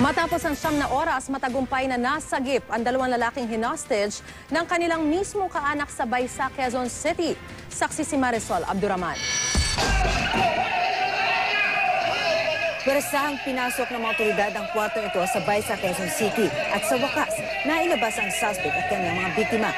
Matapos ang 9 na oras, matagumpay na nasagip ang 2 lalaking hinostage ng kanilang mismong kaanak sa Baysa, Quezon City. Saksi si Marisol Abduraman. Pwersahang pinasok ng mga otoridad ang kwartong ito sa Baysa, Quezon City at sa wakas, nailabas ang suspect at kanyang mga biktima.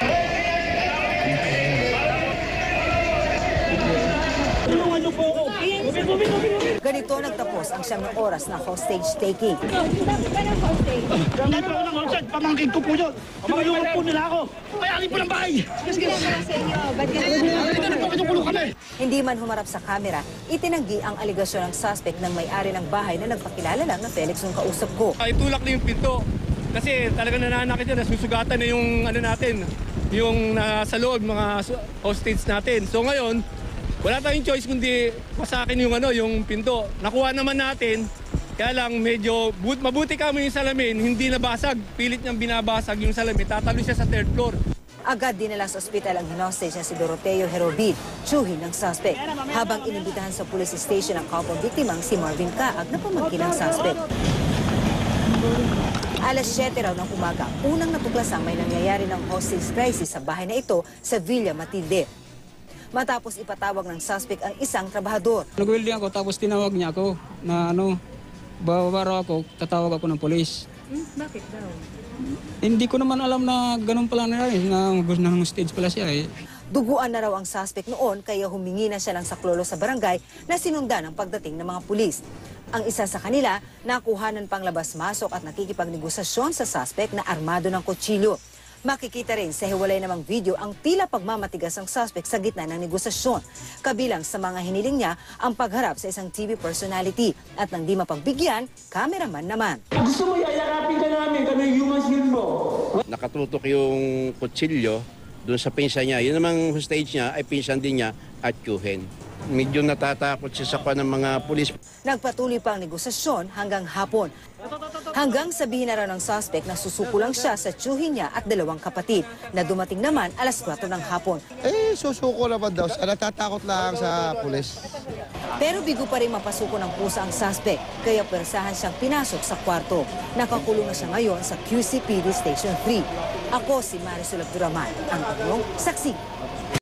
Ganito nagtapos ang 9 na oras na hostage taking. Bakit ba ng hostage? Hindi po ako ng hostage. Pamangkin ko po yun. Tinulungan po nila ako. Payarin po ng bahay. Ginagawa sa inyo? Ba't ganun? Hindi man humarap sa kamera, itinanggi ang aligasyon ng suspect ng may-ari ng bahay na nagpakilala lang na Felix nung kausap ko. Itulak na yung pinto. Kasi talaga nananakit yun, nasusugatan na yung natin, yung nasa loob, mga hostage natin. So ngayon, wala tayong choice kundi masakin yung pinto. Nakuha naman natin, kaya lang medyo mabuti kami yung salamin, hindi nabasag. Pilit niyang binabasag yung salamin, tatalo siya sa 3rd floor. Agad dinala sa ospital ang hinostage na si Doroteo Herobid, tsuhin ng suspect, habang inibitahan sa police station ang kapwa biktimang si Marvin Kaag na pamangkin ng suspect. Alas 7 raw ng umaga, unang natuklasang may nangyayari ng hostage crisis sa bahay na ito sa Villa Matilde. Matapos ipatawag ng suspect ang isang trabahador. Nag-welding ako tapos tinawag niya ako na babara ako, tatawag ako ng polis. Bakit daw? Hindi ko naman alam na ganun pala na rin, na hostage pala siya eh. Duguan na raw ang suspect noon kaya humingi na siya ng saklolo sa barangay na sinundan ang pagdating ng mga pulis. Ang isa sa kanila, nakuhanan pang labas-masok at nakikipagnegosasyon sa suspect na armado ng kutsilyo. Makikita rin sa hiwalay namang video ang tila pagmamatigas ng suspect sa gitna ng negosasyon. Kabilang sa mga hiniling niya ang pagharap sa isang TV personality at nang di mapagbigyan, cameraman naman. Gusto mo yayakapin ka namin, kami human shield mo. Nakatutok yung kutsilyo doon sa pinsan niya. Yun namang hostage niya ay pinsan din niya at Chuhen. Medyo natatakot siya sa ng mga pulis. Nagpatuloy pa ang negosasyon hanggang hapon. Hanggang sabihin na raw ng suspect na susuko lang siya sa tsuhin niya at 2 kapatid na dumating naman alas 4 ng hapon. Susuko naman daw siya. Natatakot lang sa pulis. Pero bigo pa rin mapasuko ng pusa ang suspect, kaya pwersahan siyang pinasok sa kwarto. Nakakulong na siya ngayon sa QCPD Station 3. Ako si Marisol Abduraman, ang inyong saksi.